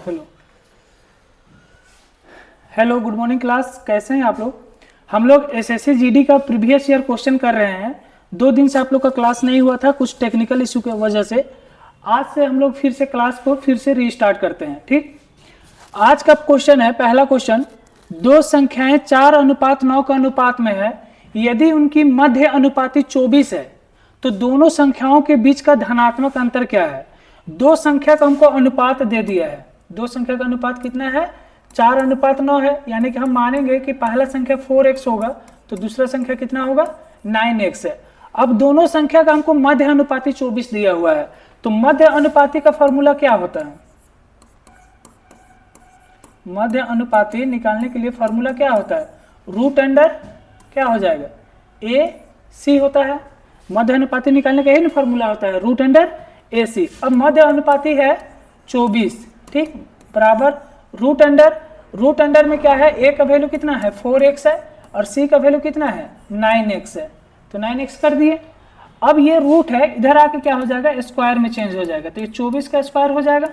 Hello hello good morning class, कैसे हैं आप लोग। हम लोग एसएससी जीडी का प्रीवियस ईयर क्वेश्चन कर रहे हैं। 2 दिन से आप लोग का क्लास नहीं हुआ था, कुछ टेक्निकल इशू की वजह से। आज से हम लोग फिर से क्लास को फिर से रीस्टार्ट करते हैं। ठीक, आज का क्वेश्चन है, पहला क्वेश्चन, दो संख्याएं 4:9 के अनुपात में है। यदि उनकी मध्य अनुपाती 24 है तो दोनों संख्याओं के बीच का धनात्मक अंतर क्या है। दो संख्या का हमको अनुपात दे दिया है। दो संख्या का अनुपात कितना है, 4:9 है। यानी कि हम मानेंगे कि पहला संख्या 4x होगा तो दूसरा संख्या कितना होगा, 9x है। अब दोनों संख्या का हमको मध्य अनुपाती 24 दिया हुआ है, तो मध्य अनुपाती का फॉर्मूला क्या होता है। मध्य अनुपाती निकालने के लिए फॉर्मूला क्या होता है, रूट अंडर क्या हो जाएगा, AC होता है। मध्य अनुपाती निकालने का यही ना फॉर्मूला होता है, रूट अंडर AC। अब मध्य अनुपाती है 24, ठीक, बराबर रूट अंडर में क्या है, A का वैल्यू कितना है 4x है और C का वैल्यू कितना है 9x है, तो 9x कर दिए। अब ये रूट है, इधर आके क्या हो जाएगा, स्क्वायर में चेंज हो जाएगा, तो ये 24 का स्क्वायर हो जाएगा।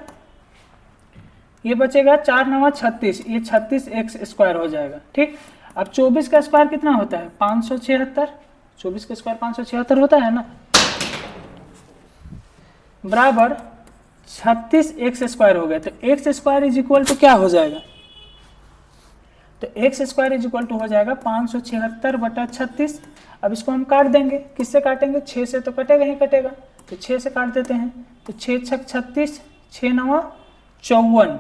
ये बचेगा 4 9 36, ये 36x स्क्वायर हो जाएगा। ठीक, अब 24 का स्क्वायर कितना होता है 576, 24 का स्क्वायर 576 होता है ना, बराबर 36x स्क्वायर हो गया। तो x square is equal to क्या हो जाएगा, तो x square is equal to हो जाएगा 576/36। अब इसको हम काट देंगे, किससे काटेंगे, 6 से तो कटेगा ही कटेगा, तो 6 से काट देते हैं। तो 6 6 36, 6 9 54,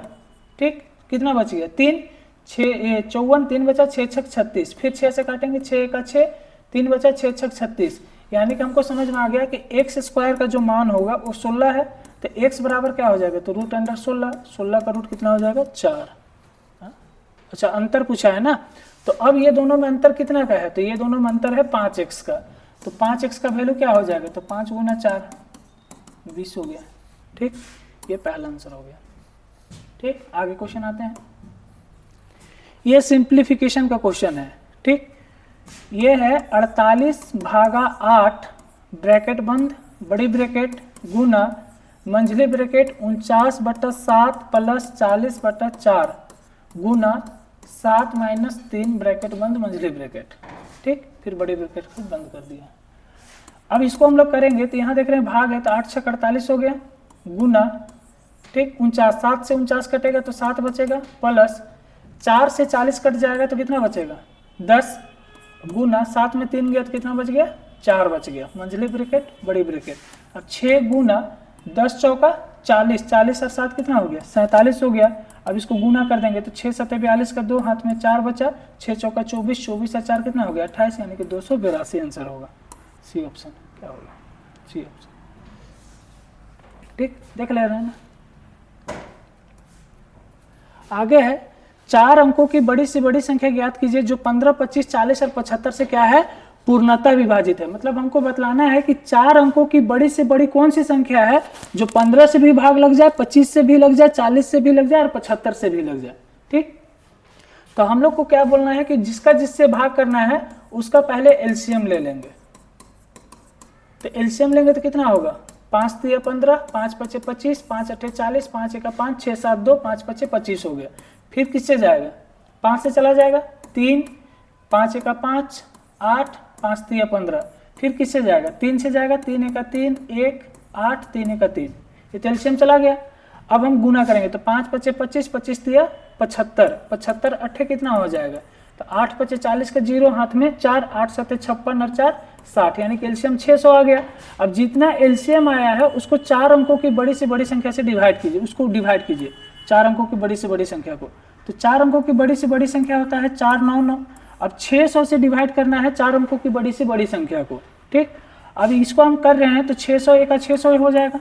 ठीक, कितना बच गया 3, 6 54, 3 बचा, 6 6 36, फिर 6 से काटेंगे, 6 का 6, 3 बचा, 6 6 36। यानी कि हमको समझ में आ गया कि x स्क्वायर का जो मान होगा वो 16 है, तो x बराबर क्या हो जाएगा, तो रूट अंडर 16, 16 का रूट कितना हो जाएगा 4। अच्छा, अंतर पूछा है ना, तो अब ये दोनों में अंतर कितना का है, तो ये दोनों में अंतर है 5x का, तो 5x का वैल्यू क्या हो जाएगा, तो 5 × 4 20 हो गया। ठीक, ये पहला आंसर हो गया। ठीक, आगे क्वेश्चन आते हैं। ये सिंप्लीफिकेशन का क्वेश्चन है। ठीक, ये है 48/8 ब्रैकेट बंद बड़ी ब्रैकेट गुना मंझली ब्रैकेट 49/7 प्लस 40/4 गुना 7 - 3 ब्रैकेट बंद मंझली ब्रैकेट। ठीक, फिर बड़ी ब्रैकेट को बंद कर दिया। अब इसको हम लोग करेंगे तो यहाँ देख रहे हैं भाग है, तो 8 6 48 हो गया, गुना, ठीक, 49, 7 से 49 कटेगा तो 7 बचेगा, प्लस 4 से 40 कट जाएगा तो कितना बचेगा 10, गुना 7 में 3 गया तो कितना बच गया 4 बच गया, मंझली ब्रैकेट बड़ी ब्रैकेट। अब 6 गुना 10 चौका 40, 40 और 7 कितना हो गया 47 हो गया। अब इसको गुना कर देंगे तो 6 7 42 का 2 हाथ में 4 बचा, 6 चौका 24, 24 और 4 कितना हो गया 28, यानी कि 282 आंसर होगा। सी ऑप्शन क्या होगा, सी ऑप्शन। ठीक, देख ले रहे हैं ना। आगे है 4 अंकों की बड़ी से बड़ी संख्या ज्ञात कीजिए जो 15, 25, 40 और 75 से क्या है पूर्णतः विभाजित है। मतलब हमको बतलाना है कि 4 अंकों की बड़ी से बड़ी कौन सी संख्या है जो 15 से भी भाग लग जाए, 25 से भी लग जाए, 40 से भी लग जाए और 75 से भी लग जाए। ठीक, तो हम लोग को क्या बोलना है कि जिसका जिससे भाग करना है उसका पहले एलसीएम ले लेंगे। तो एलसीएम लेंगे तो कितना होगा, 5 3 15, 5 5 25, 5 8 40, 5 1 5, 6 7 2, 5 5 25 हो गया। फिर किससे जाएगा, 5 से चला जाएगा 3, 5 1 5, 8, 5 3 15, फिर किससे जाएगा 3 से जाएगा, 3 1 3, 1 8, 3 1 3, ये तो एलसीएम चला गया। अब हम गुना करेंगे तो 5 5 25, 25 3 75, 75 8 कितना हो जाएगा, तो 8 5 40 का 0 हाथ में 4, 8 7 56 और 4 60, यानी कि एलसीएम 600 आ गया। अब जितना एलसीएम आया है उसको 4 अंकों की बड़ी से बड़ी संख्या से डिवाइड कीजिए, उसको डिवाइड कीजिए 4 अंकों की बड़ी से बड़ी संख्या को। तो 4 अंकों की बड़ी से बड़ी संख्या होता है 4 9 9। अब 600 से डिवाइड करना है 4 अंकों की बड़ी से बड़ी संख्या को। ठीक, अब इसको हम कर रहे हैं तो 600 1 600 हो जाएगा,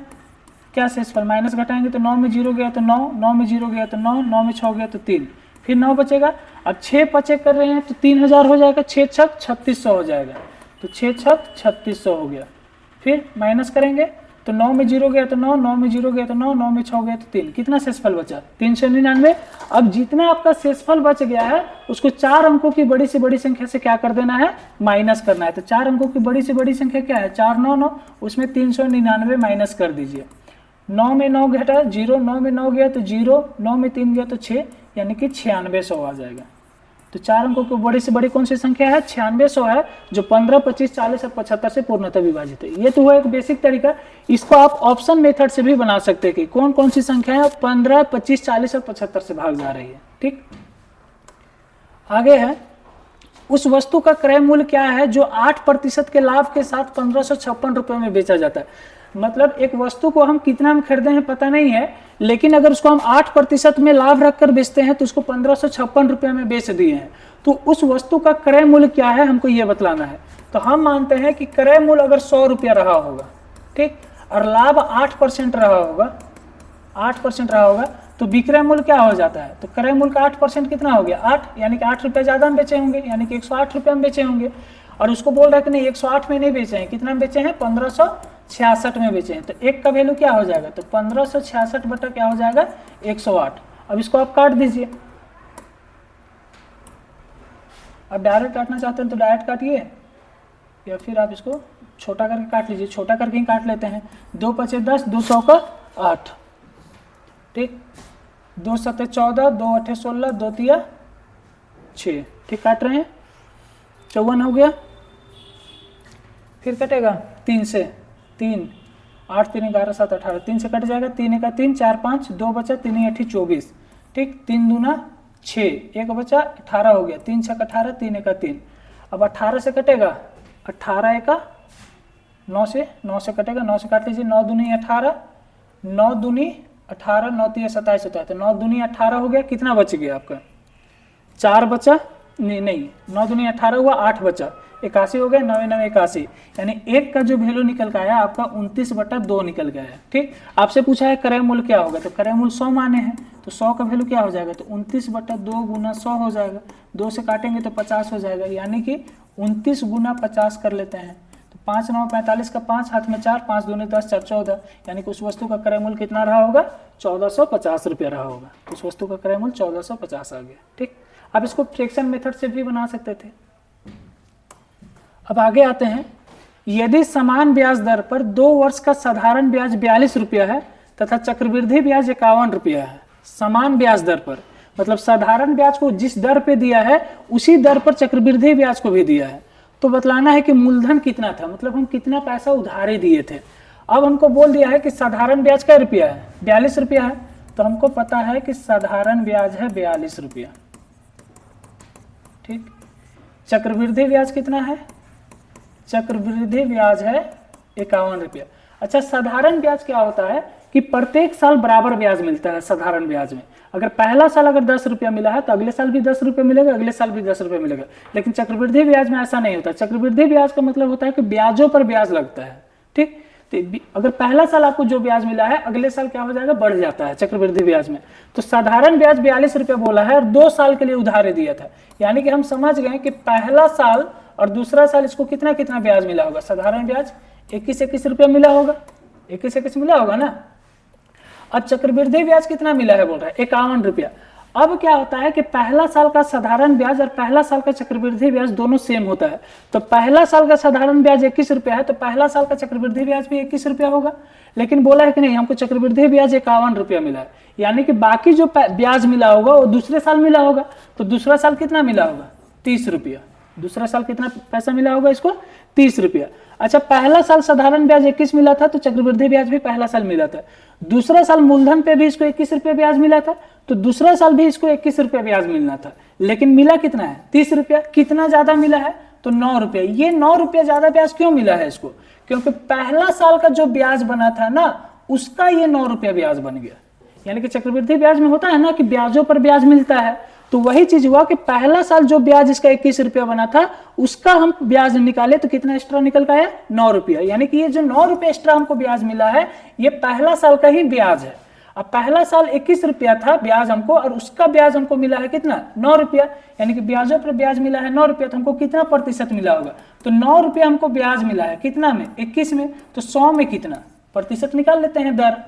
क्या शेषफल माइनस घटाएंगे तो 9 में 0 गया तो 9, 9 में 0 गया तो 9, 9 में 6 गया तो 3, फिर 9 बचेगा। अब 6 5 कर रहे हैं तो 3000 हो जाएगा, 6 6 3600 हो जाएगा, तो 6 6 3600 हो गया। फिर माइनस करेंगे तो 9 में 0 गया तो 9, 9 में 0 गया तो 9, 9 में 6 गया तो 3, कितना शेषफल बचा 399। अब जितना आपका शेषफल बच गया है उसको 4 अंकों की बड़ी से बड़ी संख्या से क्या कर देना है, माइनस करना है। तो 4 अंकों की बड़ी से बड़ी संख्या क्या है 4 9 9, उसमें 399 माइनस कर दीजिए। 9 में 9 घटा 0, 9 में 9 गया तो 0, 9 में 3 गया तो 6, यानी कि 9600 आ जाएगा। तो 4 अंकों की बड़ी से बड़ी कौन सी संख्या है? 9600 है, जो 15, 25, 40 और 75 से पूर्णतः विभाजित है। ये तो हुआ एक बेसिक तरीका। इसको आप ऑप्शन मेथड से भी बना सकते हैं कि कौन कौन सी संख्या है 15, 25, 40 और 75 से भाग जा रही है। ठीक, आगे है, उस वस्तु का क्रय मूल्य क्या है जो 8% के लाभ के साथ 1556 रुपये में बेचा जाता है। मतलब एक वस्तु को हम कितना में खरीदे हैं पता नहीं है, लेकिन अगर उसको हम 8% में लाभ रखकर बेचते हैं तो उसको 1556 रुपये में बेच दिए हैं। तो उस वस्तु का क्रय मूल्य क्या है, हमको ये बतलाना है। तो हम मानते हैं कि क्रय मूल्य अगर 100 रुपया रहा होगा, ठीक, और लाभ 8% रहा होगा, 8% रहा होगा, तो विक्रय मूल्य क्या हो जाता है? तो क्रय मूल्य का 8% कितना हो गया? 8, यानी कि 8 रुपये ज़्यादा हम बेचे होंगे, यानी कि 108 रुपये में बेचे होंगे। और उसको बोल रहा है कि नहीं 108 में नहीं बेचे हैं, कितना में बेचे हैं? 1566 में बेचे हैं। तो एक का वैल्यू क्या हो जाएगा? तो 1566 बटा क्या हो जाएगा? 108। अब इसको आप काट दीजिए। अब डायरेक्ट काटना चाहते हैं तो डायरेक्ट काटिए, या फिर आप इसको छोटा करके काट लीजिए। छोटा करके ही काट लेते हैं। 2 पचे 10, 2 सौ का 8, ठीक, 2 सत्ते 14, 2 अठे 16, 2 तिया 6, ठीक, काट रहे हैं। 54 हो गया। फिर कटेगा 3 से, 3, 8 3 11 7 18, 3 से कट जाएगा, 3 का 3, 4 5, 2 बचा, 3 8 24, ठीक, 3 दूना 6, 1 बचा, 18 हो गया, 3 6 18, 3 का 3। अब 18 से कटेगा, 18 1 9 से कटेगा, 9 से काट लीजिए, 9 दूनी 18, 9 दूनी 18, 9 3 27 होता है, तो 9 दूनी 18 हो गया। कितना बच गया आपका? 4 बचा, नहीं 9 दूनी 18 हुआ, 8 बचा, 81 हो गया, 9 9 81, यानी 1 का जो वैल्यू निकल का आया आपका 29/2 निकल गया है। ठीक, आपसे पूछा है क्रय मूल्य क्या होगा, तो क्रय मूल्य 100 माने हैं, तो 100 का वैल्यू क्या हो जाएगा? तो 29/2 गुना 100 हो जाएगा, 2 से काटेंगे तो 50 हो जाएगा, यानी कि 29 गुना 50 कर लेते हैं। 5 9 45 का 5, हाथ में 4, 5 दूनी 10, 4 14, यानी कि उस वस्तु का क्रय मूल्य कितना रहा होगा? 1450 रुपया रहा होगा। उस वस्तु का क्रय मूल्य 1450 आ गया। ठीक, आप इसको फ्रैक्शन मेथड से भी बना सकते थे। अब आगे आते हैं, यदि समान ब्याज दर पर 2 वर्ष का साधारण ब्याज 42 रुपया है तथा चक्रवृद्धि ब्याज 51 रुपया है, समान ब्याज दर पर, मतलब साधारण ब्याज को जिस दर पे दिया है उसी दर पर चक्रवृद्धि ब्याज को भी दिया है, तो बतलाना है कि मूलधन कितना था, मतलब हम कितना पैसा उधारे दिए थे। अब हमको बोल दिया है कि साधारण ब्याज क्या रुपया है? 42 रुपया है, तो हमको पता है कि साधारण ब्याज है 42 रुपया। ठीक, चक्रवृद्धि ब्याज कितना है? चक्रवृद्धि ब्याज है 51 रुपया। अच्छा, साधारण ब्याज क्या होता है कि प्रत्येक साल बराबर ब्याज मिलता है। साधारण ब्याज में अगर पहला साल अगर 10 रुपया मिला है तो अगले साल भी 10 रुपये मिलेगा, अगले साल भी 10 रुपये मिलेगा। लेकिन चक्रवृद्धि ब्याज में ऐसा नहीं होता। चक्रवृद्धि ब्याज का मतलब होता है कि ब्याजों पर ब्याज लगता है। ठीक, तो अगर पहला साल आपको जो ब्याज मिला है अगले साल क्या हो जाएगा? बढ़ जाता है चक्रवृद्धि ब्याज में। तो साधारण ब्याज 42 रुपया बोला है और 2 साल के लिए उधारे दिया था, यानी कि हम समझ गए कि पहला साल और दूसरा साल इसको कितना कितना ब्याज मिला होगा? साधारण ब्याज 21 रुपया मिला होगा, 21 मिला होगा ना। अब चक्रवृद्धि ब्याज कितना मिला है बोल रहा है? 51 रुपया। अब क्या होता है कि पहला साल का साधारण ब्याज और पहला साल का चक्रवृद्धि ब्याज दोनों सेम होता है। तो पहला साल का साधारण ब्याज 21 रुपया है, तो पहला साल का चक्रवृद्धि ब्याज भी 21 रुपया होगा। लेकिन बोला है कि नहीं, हमको चक्रवृद्धि ब्याज 51 रुपया मिला है, यानी कि बाकी जो ब्याज मिला होगा वो दूसरे साल मिला होगा। तो दूसरा साल कितना मिला होगा? 30 रुपया। दूसरा साल कितना पैसा मिला होगा इसको? 30 रुपया। अच्छा, पहला साल साधारण ब्याज 21 मिला था, तो चक्रवृद्धि ब्याज भी पहला साल मिला था। दूसरा साल मूलधन पे भी इसको 21 रुपया ब्याज मिला था, तो दूसरा साल भी इसको 21 रुपया ब्याज मिलना था। लेकिन मिला कितना है? 30 रुपया। कितना ज्यादा मिला है? तो 9 रुपया। ये 9 रुपया ज्यादा ब्याज क्यों मिला है इसको? क्योंकि पहला साल का जो ब्याज बना था ना, उसका ये 9 रुपया ब्याज बन गया। यानी कि चक्रवृद्धि ब्याज में होता है ना कि ब्याजों पर ब्याज मिलता है, तो वही चीज हुआ कि पहला साल जो ब्याज इसका 21 रुपया बना था उसका हम ब्याज निकाले तो कितना एक्स्ट्रा निकल का आया? 9 रुपया। यानी कि ये जो 9 रुपया एक्स्ट्रा हमको ब्याज मिला है ये पहला साल का ही ब्याज है। अब पहला साल 21 रुपया था ब्याज हमको, और उसका ब्याज हमको मिला है कितना? 9 रुपया। यानी कि ब्याजों पर ब्याज मिला है 9 रुपया, तो हमको कितना प्रतिशत मिला होगा? तो 9 रुपया हमको ब्याज मिला है कितना में? 21 में। तो 100 में कितना प्रतिशत निकाल लेते हैं दर।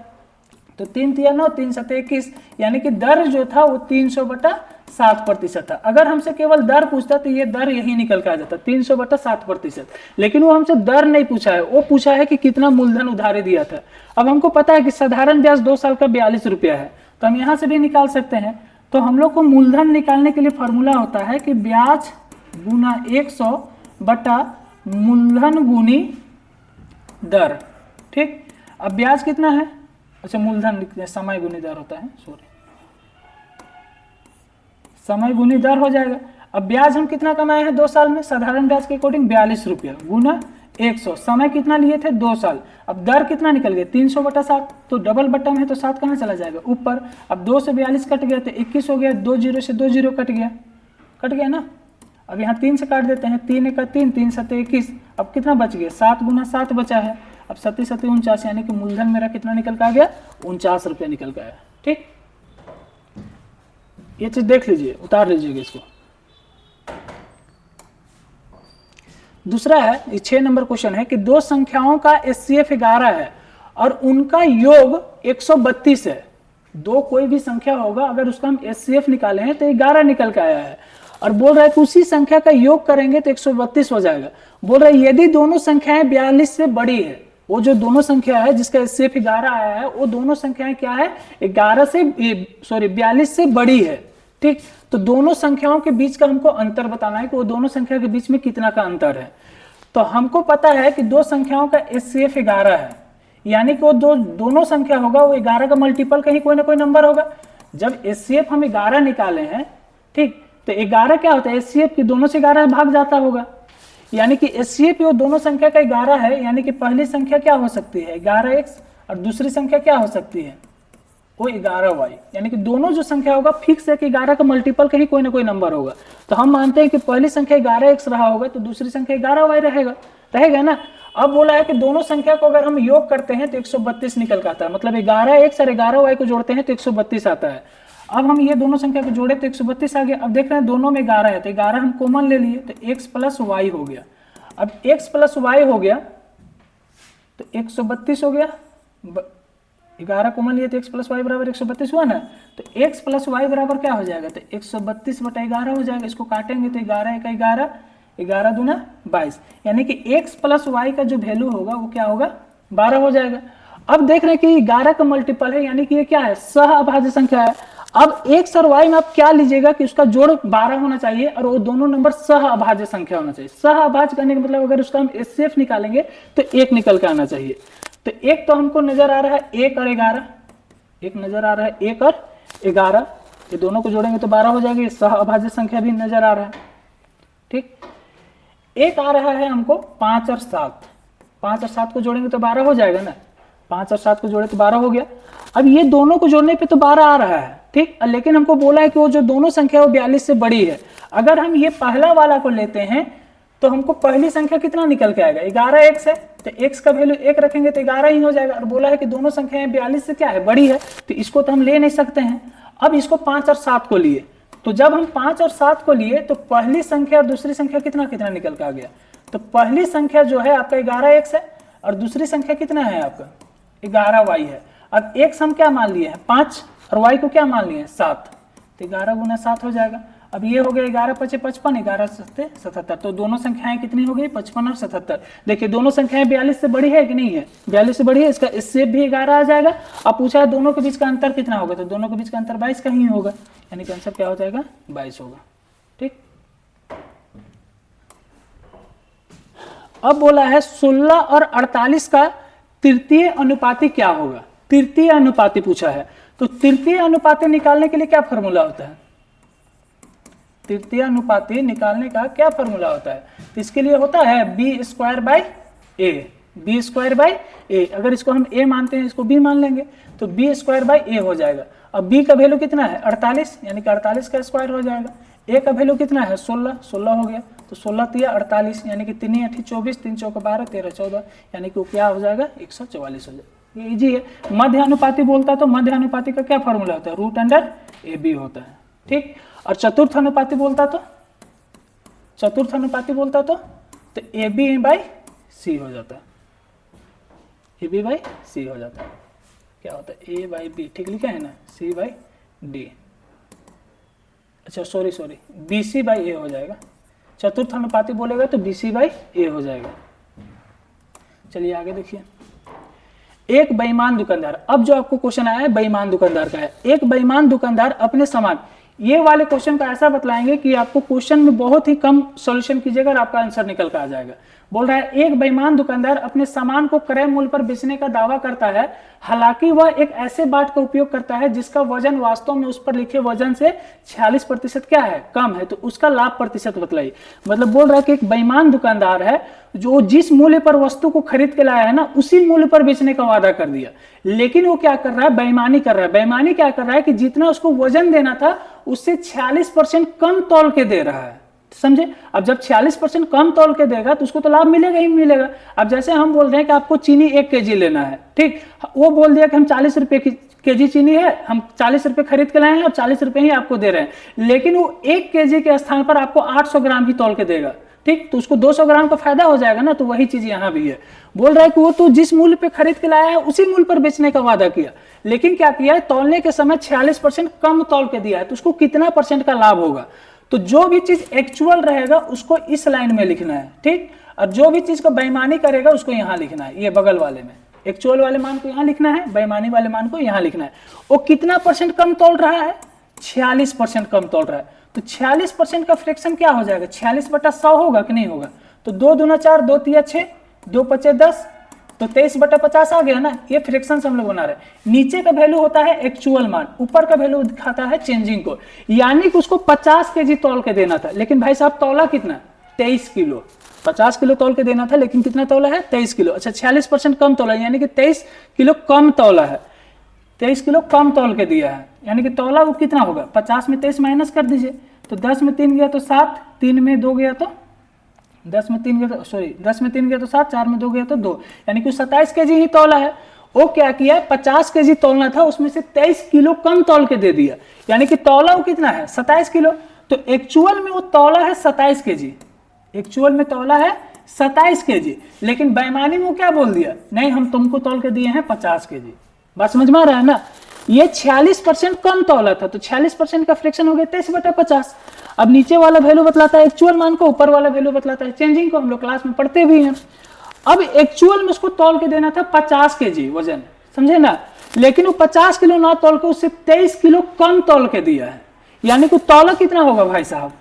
तो 3 तिया 9, 3 7 21, यानी कि दर जो था वो 300/60 7% था। अगर हमसे केवल दर पूछता तो ये दर यही निकल के आ जाता 300/7%, लेकिन वो हमसे दर नहीं पूछा है, वो पूछा है कि कितना मूलधन उधारी दिया था। अब हमको पता है कि साधारण ब्याज 2 साल का 42 रुपया है, तो हम यहाँ से भी निकाल सकते हैं। तो हम लोग को मूलधन निकालने के लिए फॉर्मूला होता है कि ब्याज गुना 100 बटा मूलधन गुनी दर। ठीक, अब ब्याज कितना है, अच्छा मूलधन समय गुनी दर होता है, सॉरी समय गुनी दर हो जाएगा। अब ब्याज हम कितना कमाए हैं 2 साल में, साधारण ब्याज के अकॉर्डिंग 42 रुपया गुना 100, समय कितना लिए थे 2 साल। अब दर कितना निकल गया 300/7, तो डबल बट्टा में है तो 7 कहाँ चला जाएगा ऊपर। अब 2 से 42 कट गया तो 21 हो गया, 2 जीरो से 2 जीरो कट गया ना। अब यहाँ 3 से काट देते हैं, 3 1 3, 3 7 21, अब कितना बच गया 7 गुना 7 बचा है। अब 7 7 49, यानी कि मूलधन मेरा कितना निकल के आ गया 49 रुपया निकल के आया। ठीक, ये चीज देख लीजिए, उतार लीजिएगा इसको। दूसरा है, ये 6 नंबर क्वेश्चन है कि दो संख्याओं का एचसीएफ 11 है और उनका योग 132 है। दो कोई भी संख्या होगा, अगर उसका हम एचसीएफ निकाले हैं तो 11 निकल के आया है, और बोल रहा है कि उसी संख्या का योग करेंगे तो 132 हो जाएगा। बोल रहा है यदि दोनों संख्याएं 42 से बड़ी है, वो जो दोनों संख्या है जिसका एचसीएफ 11 आया है, वो दोनों संख्याएं क्या है 42 से बड़ी है। ठीक, तो दोनों संख्याओं के बीच का हमको अंतर बताना है कि वो दोनों संख्या के बीच में कितना का अंतर है। तो हमको पता है कि दो संख्याओं का एचसीएफ 11 है, यानी कि वो दोनों संख्या होगा, वो 11 का मल्टीपल कहीं कोई ना कोई नंबर होगा। जब एचसीएफ हम 11 निकाले हैं, ठीक, तो 11 क्या होता है एचसीएफ की दोनों से 11 भाग जाता होगा, यानी कि एचसीएफ वो दोनों संख्या का 11 है, यानी कि पहली संख्या क्या हो सकती है 11x और दूसरी संख्या क्या हो सकती है वो 11y, यानी कि दोनों जो संख्या होगा फिक्स है कि 11 का मल्टीपल कहीं कोई ना कोई नंबर होगा। तो हम मानते हैं कि पहली संख्या 11x रहा होगा तो दूसरी संख्या 11y रहेगा ना। अब बोला है कि दोनों संख्या को अगर हम योग करते हैं तो 132 निकल के आता है, मतलब 11x और 11y को जोड़ते हैं तो 132 आता है। अब हम ये दोनों संख्या को जोड़े तो 132 आ गया। अब देख रहे हैं दोनों में 11 है तो 11 हम कॉमन ले लिए तो x प्लस वाई हो गया। अब x प्लस वाई हो गया तो 132 हो गया, 11 कॉमन लिए तो x प्लस वाई बराबर 132 हुआ ना। तो x प्लस वाई बराबर क्या हो जाएगा तो 132/11 हो जाएगा। इसको काटेंगे तो 11 1 11, 11 दूना 22, यानी कि x प्लस वाई का जो वैल्यू होगा वो क्या होगा 12 हो जाएगा। अब देख रहे हैं कि 11 का मल्टीपल है, यानी कि ये क्या है सह अभाज्य संख्या है। अब x और y में आप क्या लीजिएगा कि उसका जोड़ 12 होना चाहिए और वो दोनों नंबर सह अभाज्य संख्या होना चाहिए। सह अभाज्य करने का मतलब अगर उसका हम एचसीएफ निकालेंगे तो 1 निकल के आना चाहिए। तो एक तो हमको नजर आ रहा है 1 और 11, एक नजर आ रहा है 1 और 11, ये दोनों को जोड़ेंगे तो 12 हो जाएगी। ये सह अभाज्य संख्या भी नजर आ रहा है। ठीक, एक आ रहा है हमको 5 और 7, 5 और 7 को जोड़ेंगे तो 12 हो जाएगा ना, 5 और 7 को जोड़े तो 12 हो गया। अब ये दोनों को जोड़ने पे तो 12 आ रहा है, ठीक, लेकिन हमको बोला है कि वो जो दोनों संख्या वो 42 से बड़ी है। अगर हम ये पहला वाला को लेते हैं तो हमको पहली संख्या कितना निकल के आएगा 11x है, तो x का वैल्यू 1 रखेंगे तो 11 ही हो जाएगा। और बोला है कि दोनों संख्याएं 42 से क्या है बड़ी है, तो इसको तो हम ले नहीं सकते हैं। अब इसको 5 और 7 को लिए, तो जब हम 5 और 7 को लिए तो पहली संख्या और दूसरी संख्या कितना कितना निकल के आ गया। तो पहली संख्या जो है आपका 11x है और दूसरी संख्या कितना है आपका 11y है। अब x हम क्या मान लिए हैं 5 और y को क्या मान लिए हैं 7, तो 11 गुना 7 हो जाएगा। अब ये हो गया 11 × 5 = 55, 11 × 7 = 77, तो दोनों संख्याएं कितनी हो गई 55 और 77। देखिए दोनों संख्याएं 42 से बड़ी है कि नहीं है, 42 से बड़ी है, इसका एचसीएफ भी 11 आ जाएगा। अब पूछा है दोनों के बीच का अंतर कितना होगा, तो दोनों के बीच का अंतर 22 का ही होगा, यानी कि आंसर क्या हो जाएगा 22 होगा। ठीक, अब बोला है 16 और 48 का तृतीय अनुपाती क्या होगा। तृतीय अनुपाती पूछा है, तो तृतीय अनुपाती निकालने के लिए क्या फॉर्मूला होता है, तृतीय अनुपाती निकालने का क्या फॉर्मूला होता है, तो इसके लिए होता है b² a। अगर इसको हम a मानते हैं इसको b मान लेंगे तो b² a हो जाएगा। अब b का वैल्यू कितना है 48, यानी कि 48 का स्क्वायर हो जाएगा। a का वैल्यू कितना है 16 हो गया, तो 16 × 48, यानी कि 3 × 8 = 24, 3 × 4 = 12, 13 × 14, यानी कि वो क्या हो जाएगा 144 हो जाएगा। ये इजी है। मध्य अनुपाती बोलता है तो मध्य अनुपाती का क्या फॉर्मूला होता है √AB होता है। ठीक, और चतुर्थ अनुपाती बोलता तो AB/C हो जाता है, AB/C हो जाता है। क्या होता है A/B, ठीक लिखा है ना, C/D। अच्छा सॉरी BC बाई ए हो जाएगा, चतुर्थ अनुपाती बोलेगा तो BC बाई ए हो जाएगा। चलिए आगे देखिए, एक बेईमान दुकानदार, अब जो आपको क्वेश्चन आया है बेईमान दुकानदार का है। एक बेईमान दुकानदार अपने सामान, ये वाले क्वेश्चन का ऐसा बतलाएंगे कि आपको क्वेश्चन में बहुत ही कम सॉल्यूशन कीजिएगा और आपका आंसर निकल कर आ जाएगा। बोल रहा है एक बेईमान दुकानदार अपने सामान को क्रय मूल्य पर बेचने का दावा करता है, हालांकि वह एक ऐसे बाट का उपयोग करता है जिसका वजन वास्तव में उस पर लिखे वजन से 46% क्या है, कम है, तो उसका लाभ प्रतिशत बतलाइए। मतलब बोल रहा है कि एक बेईमान दुकानदार है जो जिस मूल्य पर वस्तु को खरीद के लाया है ना, उसी मूल्य पर बेचने का वादा कर दिया, लेकिन वो क्या कर रहा है, बेईमानी कर रहा है। बेईमानी क्या कर रहा है कि जितना उसको वजन देना था उससे 46% कम तौल के दे रहा है, समझे। अब जब 46% कम तौल के देगा तो उसको तो लाभ मिलेगा ही मिलेगा। अब जैसे हम बोल रहे हैं कि आपको चीनी 1 kg लेना है, ठीक, वो बोल दिया कि हम 40 रुपए की केजी चीनी है, हम 40 रुपए खरीद के लाए हैं और 40 रुपए ही आपको दे रहे हैं, लेकिन वो 1 kg के स्थान पर आपको 800 ग्राम ही तौल के देगा, ठीक, तो उसको 200 ग्राम का फायदा हो जाएगा ना। तो वही चीज यहाँ भी है, बोल रहा है कि वो तो जिस मूल्य पे खरीद के लाया है उसी मूल्य पर बेचने का वादा किया, लेकिन क्या किया है, तौलने के समय 46% कम तौल के दिया है, तो उसको कितना परसेंट का लाभ होगा। तो जो भी चीज एक्चुअल रहेगा उसको इस लाइन में लिखना है, ठीक, और जो भी चीज को बेईमानी करेगा उसको यहाँ लिखना है, ये बगल वाले में। एक्चुअल वाले मान को यहाँ लिखना है, बेईमानी वाले मान को यहाँ लिखना है। वो कितना परसेंट कम तौल रहा है, 46% कम तौल रहा है, तो 46% का फ्रैक्शन क्या हो जाएगा, 46/100 होगा कि नहीं होगा। तो 2 दूना 4, 2 तिया 6, 2 पचे 10, तो 23/50 आ गया ना। ये फ्रैक्शन हम लोग बना रहे हैं। नीचे का वैल्यू होता है एक्चुअल मान, ऊपर का वैल्यू दिखाता है चेंजिंग को, यानी कि उसको 50 kg तौल के देना था, लेकिन भाई साहब तौला कितना, 23 किलो। 50 किलो तौल के देना था, लेकिन कितना तौला है, 23 किलो। अच्छा 46% कम तौला, यानी कि 23 किलो कम तौला है, 23 किलो कम तौल के दिया है, यानी कि तौला वो कितना होगा, 50 में 23 माइनस कर दीजिए, तो 10 में 3 गया तो 7, 3 में 2 गया तो 10 में 3 गया तो 7, 4 में 2 गया तो 2, यानी कि 27 kg ही तौला है। वो क्या किया, 50 kg तौलना था, उसमें से 23 किलो कम तौल के दे दिया, यानी कि तौला वो कितना है, 27 किलो। तो एक्चुअल में वो तौला है 27 kg, एक्चुअल में तौला है 27 kg, लेकिन बेईमानी में वो क्या बोल दिया, नहीं हम तुमको तौल के दिए हैं 50 kg। बात समझ में आ रहा है ना। ये 46% कम तौला था, तो 46% का फ्रैक्शन हो गया 23/50। अब नीचे वाला वैल्यू बतलाता है एक्चुअल मान को, ऊपर वाला वैल्यू बतलाता है चेंजिंग को, हम लोग क्लास में पढ़ते भी हैं। अब एक्चुअल में उसको तौल के देना था 50 kg वजन, समझे ना, लेकिन वो 50 किलो ना तौल के उससे 23 किलो कम तौल के दिया है, यानी कि तौला कितना होगा भाई साहब,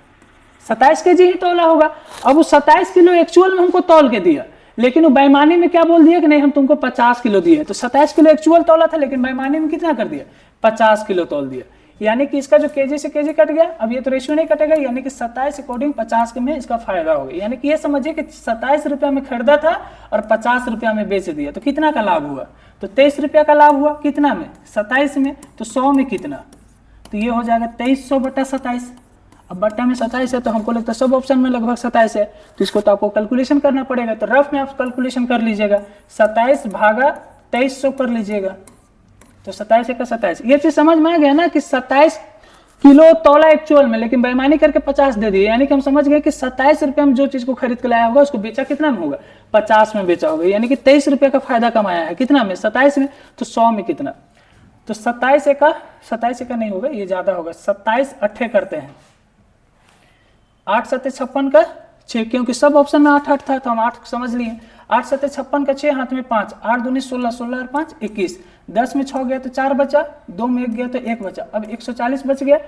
27 kg ही तौला होगा। अब वो 27 किलो एक्चुअल में हमको तौल के दिया, लेकिन वो बेईमानी में क्या बोल दिया कि नहीं हम तुमको 50 किलो दिए, तो 27 किलो एक्चुअल तौला था, लेकिन बेईमानी में कितना कर दिया, 50 किलो तौल दिया, यानी कि इसका जो केजी से केजी कट गया। अब ये तो रेशियो नहीं कटेगा, यानी कि 27 अकॉर्डिंग 50 के में इसका फायदा हो गया, यानी कि ये समझिए कि 27 रुपया में खरीदा था और 50 रुपया में बेच दिया, तो कितना का लाभ हुआ, तो 23 रुपया का लाभ हुआ, कितना में, 27 में, तो 100 में कितना, तो ये हो जाएगा 2300/27। अब बट्टा में 27 है, तो हमको लगता है सब ऑप्शन में लगभग 27 है, तो इसको तो आपको कैलकुलेशन करना पड़ेगा, तो रफ में आप कैलकुलेशन कर लीजिएगा, 27 भागा 2300 कर लीजिएगा, तो 27 का 27। ये चीज समझ में आ गया ना कि 27 किलो तौला एक्चुअल में, लेकिन बेईमानी करके 50 दे दिए, यानी कि हम समझ गए कि 27 रुपये में जो चीज को खरीद के लाया होगा उसको बेचा कितना में होगा, 50 में बेचा होगा, यानी कि 23 रुपये का फायदा कमाया है, कितना में, 27 में, तो 100 में कितना, तो 27 का नहीं होगा, ये ज्यादा होगा, 27 अट्ठे करते हैं, 8 7 56 का 6, क्योंकि सब ऑप्शन में 8 8 था, तो हम 8 समझ लिए, 8 7 56 का 6, हाथ में 5, 8 दूनी 16, 16 और 5 21, 10 में 6 गया तो 4 बचा, 2 में 1 गया तो 1 बचा, अब 140 बच गया।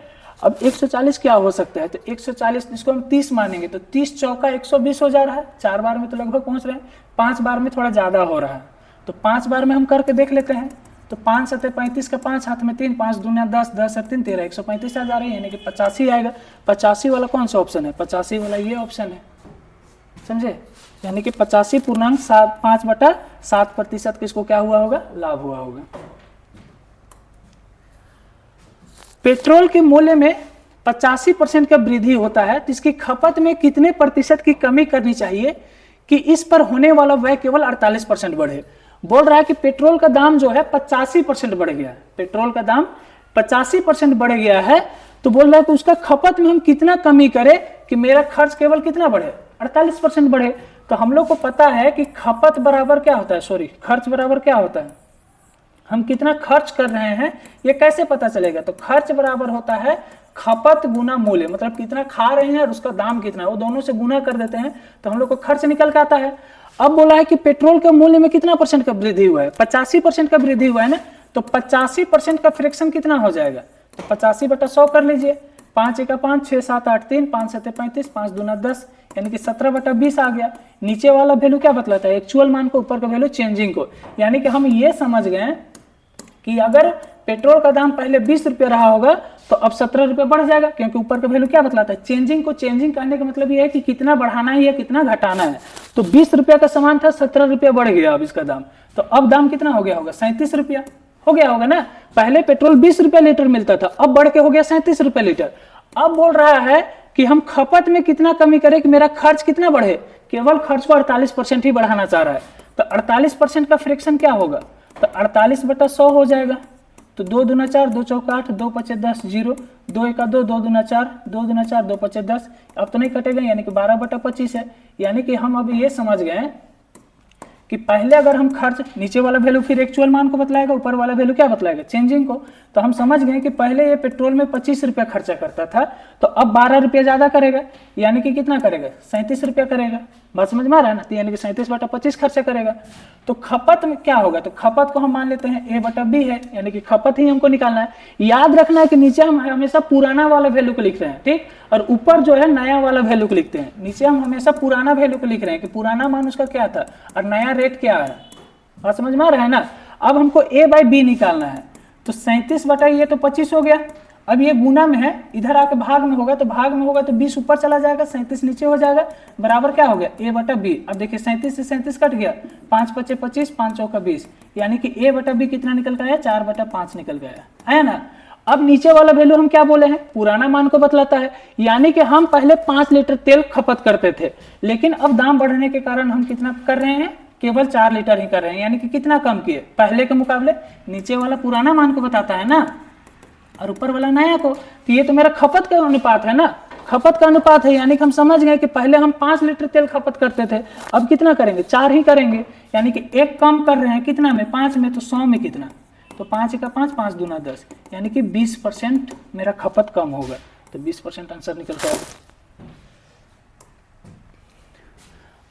अब 140 क्या हो सकता है, तो 140 इसको हम 30 मानेंगे, तो 30 चौका 120 हो जा रहा है, 4 बार में तो लगभग पहुंच रहे हैं, 5 बार में थोड़ा ज्यादा हो रहा है, तो 5 बार में हम करके देख लेते हैं, तो 5 7 35 का 5, हाथ में 3, 5 दूना 10, 10 और 3 13, 135 आ जा रही है, यानी कि 85 आएगा। 85 वाला कौन सा ऑप्शन है, 85 वाला ये ऑप्शन है, समझे, यानी कि 85.5/7% किसको क्या हुआ होगा, लाभ हुआ होगा। पेट्रोल के मूल्य में 85% का वृद्धि होता है, तो इसकी खपत में कितने प्रतिशत की कमी करनी चाहिए कि इस पर होने वाला व्यय केवल 48% बढ़े। बोल रहा है कि पेट्रोल का दाम जो है 85% बढ़ गया है, पेट्रोल का दाम 85% बढ़ गया है, तो बोल रहा है कि उसका खपत में हम कितना कमी करें कि मेरा खर्च केवल कितना बढ़े, 48% बढ़े। तो हम लोग को पता है कि खपत बराबर क्या होता है, खर्च बराबर क्या होता है, हम कितना खर्च कर रहे हैं ये कैसे पता चलेगा, तो खर्च बराबर होता है खपत गुना मूल्य, मतलब कितना खा रहे हैं और उसका दाम कितना है, वो दोनों से गुना कर देते हैं तो हम लोग को खर्च निकल के आता है। अब बोला है कि पेट्रोल के मूल्य में कितना % का वृद्धि हुआ है, 85% का वृद्धि हुआ है ना, तो 85% का फ्रैक्शन कितना हो जाएगा, तो 85/100 कर लीजिए। 5 × 5 6 7 8 3 5 7 35 5 दूना 10, यानी कि 17/20 आ गया। नीचे वाला वैल्यू क्या बतलाता है, एक्चुअल मान को, ऊपर का वैल्यू चेंजिंग को। यानी कि हम ये समझ गए कि अगर पेट्रोल का दाम पहले 20 रुपये रहा होगा तो अब 17 रुपये बढ़ जाएगा, क्योंकि ऊपर का वैल्यू क्या बतलाता है, चेंजिंग को। चेंजिंग करने का मतलब ये है कि कितना बढ़ाना है या कितना घटाना है। तो 20 रुपये का सामान था, 17 रुपये बढ़ गया अब इसका दाम, तो अब दाम कितना हो गया होगा, 37 रुपया हो गया होगा ना। पहले पेट्रोल 20 रुपये लीटर मिलता था, अब बढ़ के हो गया 37 रुपये लीटर। अब बोल रहा है कि हम खपत में कितना कमी करें कि मेरा खर्च कितना बढ़े, केवल खर्च को 48% ही बढ़ाना चाह रहा है। तो 48% का फ्रैक्शन क्या होगा, तो 48/100 हो जाएगा। तो 2 दूना 4 2 चौका 8 2 पचे 10 0 2 1 2 2 दूना 4 2 दूना 4 2 पचे 10, अब तो नहीं कटेगा, यानी कि 12/25 है। यानी कि हम अब ये समझ गए कि पहले अगर हम खर्च, नीचे वाला वैल्यू फिर एक्चुअल मान को बतलाएगा, ऊपर वाला वैल्यू क्या बतलाएगा, चेंजिंग को। तो हम समझ गए कि पहले ये पेट्रोल में 25 रुपया खर्चा करता था, तो अब 12 रुपया ज्यादा करेगा, यानी कि कितना करेगा, 37 रुपया करेगा। बात समझ में आ रहा है ना, तो यानी कि 37/25 खर्चा करेगा। तो खपत में क्या होगा, तो खपत को हम मान लेते हैं A/B है, यानी कि खपत ही हमको निकालना है। याद रखना है कि नीचे हम हमेशा पुराना वाला वैल्यू को लिख रहे हैं, ठीक, और ऊपर जो है नया वाला वैल्यू को लिखते हैं। नीचे हम हमेशा पुराना वैल्यू को लिख रहे हैं कि पुराना मान उसका क्या था और नया रेट क्या है। बात समझ में आ रहा है ना। अब हमको A/B निकालना है, तो 37 तो 25 हो गया। अब ये गुना में है, इधर आके भाग में होगा, तो भाग में होगा तो 20 ऊपर चला जाएगा, 37 नीचे हो जाएगा, बराबर क्या हो गया, A/B। अब देखिए 37 से 37 कट गया, 5 पचे 25 5 चौका 20, यानी कि A/B कितना निकल के आया, 4/5 निकल गया है ना। अब नीचे वाला वैल्यू हम क्या बोले हैं, पुराना मान को बतलाता है। यानी कि हम पहले 5 लीटर तेल खपत करते थे, लेकिन अब दाम बढ़ने के कारण हम कितना कर रहे हैं, केवल 4 लीटर ही कर रहे हैं, यानी कि कितना कम किए पहले के मुकाबले। नीचे वाला पुराना मान को बताता है ना, और ऊपर वाला नया को। तो ये तो मेरा खपत का अनुपात है ना, खपत का अनुपात है। यानी कि हम समझ गए कि पहले हम 5 लीटर तेल खपत करते थे, अब कितना करेंगे, 4 ही करेंगे। यानी कि एक कम कर रहे हैं, कितना में, 5 में, तो 100 में कितना, तो 5 × 5 5 दूना 10, यानी कि 20% मेरा खपत कम होगा। तो 20% आंसर निकल कर आएगा।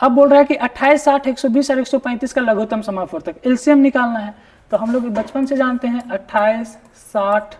अब बोल रहा है कि 28 60 120 और 135 का लघुत्तम समापवर्तक एलसीएम निकालना है। तो हम लोग बचपन से जानते हैं 28 60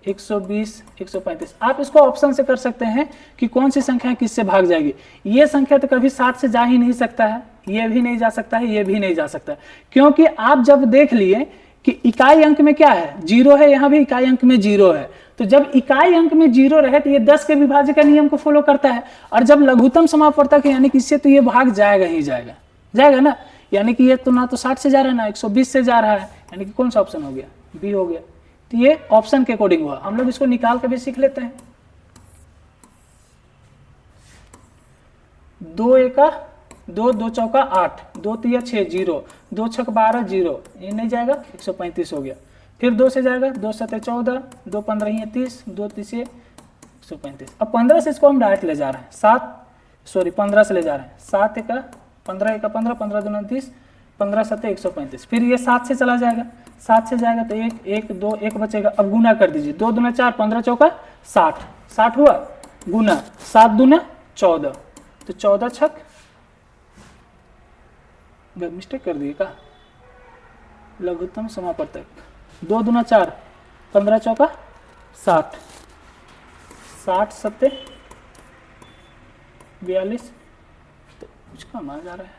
120 135। आप इसको ऑप्शन से कर सकते हैं कि कौन सी संख्या किससे भाग जाएगी। ये संख्या तो कभी 7 से जा ही नहीं सकता है, ये भी नहीं जा सकता है, ये भी नहीं जा सकता है, क्योंकि आप जब देख लिए कि इकाई अंक में क्या है, 0 है, यहाँ भी इकाई अंक में 0 है। तो जब इकाई अंक में 0 रहे तो ये 10 के विभाज्य का नियम को फॉलो करता है, और जब लघुत्तम समापवर्तक है यानी कि इससे तो ये भाग जाएगा ही जाएगा ना। यानी कि ये तो ना तो 60 से जा रहा है ना 120 से जा रहा है, यानी कि कौन सा ऑप्शन हो गया, बी हो गया। तो ये ऑप्शन के अकॉर्डिंग हुआ। हम लोग इसको निकाल के भी सीख लेते हैं। 2 एका 2 2 चौका 8 2 तिया 6 0 2 छक 12 0, ये नहीं जाएगा, 135 हो गया। फिर 2 से जाएगा, 2 7 14 2 15 30 2 30 135। अब 15 से इसको हम डायरेक्ट ले जा रहे हैं, 15 से ले जा रहे हैं। 7 एका 15 एका 15 15 दूना 30 15 7 135। फिर ये 7 से चला जाएगा, 7 से जाएगा तो 1 1 2 1 बचेगा। अब गुना कर दीजिए, 2 दूना 4 15 चौका 60 60 हुआ, गुना 7 दूना 14, तो 14 छक, मिस्टेक कर दिए का, लघुत्तम समापवर्तक 2 दूना 4 15 चौका 60 60 7 42, तो कुछ कम आ जा रहा है,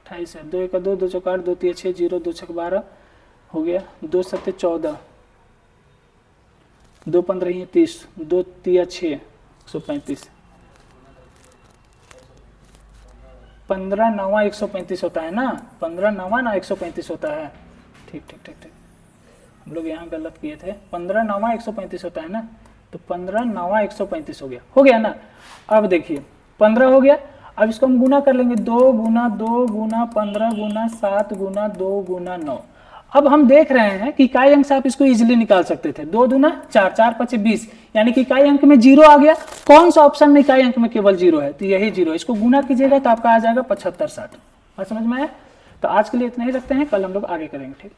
28 है। 2 एका 2 2 चौका 8 2 तिया 6 0 2 छक 12 हो गया, 2 7 14 2 15 30 2 तिया 6 135, 15 9 135 होता है ना, 15 9 ना 135 होता है। ठीक ठीक ठीक ठीक, हम लोग यहाँ गलत किए थे, 15 9 135 होता है ना, तो 15 9 135 हो गया ना। अब देखिए 15 हो गया, अब इसको हम गुना कर लेंगे, 2 गुना 2 गुना 15 गुना 7 गुना 2 गुना 9। अब हम देख रहे हैं कि इकाई अंक से आप इसको इजीली निकाल सकते थे, 2 दूना 4 4 5 20, यानी कि इकाई अंक में 0 आ गया। कौन सा ऑप्शन में इकाई अंक में केवल 0 है, तो यही 0। इसको गुना कीजिएगा तो आपका आ जाएगा 75 60। बात समझ में आया। तो आज के लिए इतना ही रखते हैं, कल हम लोग आगे करेंगे, ठीक।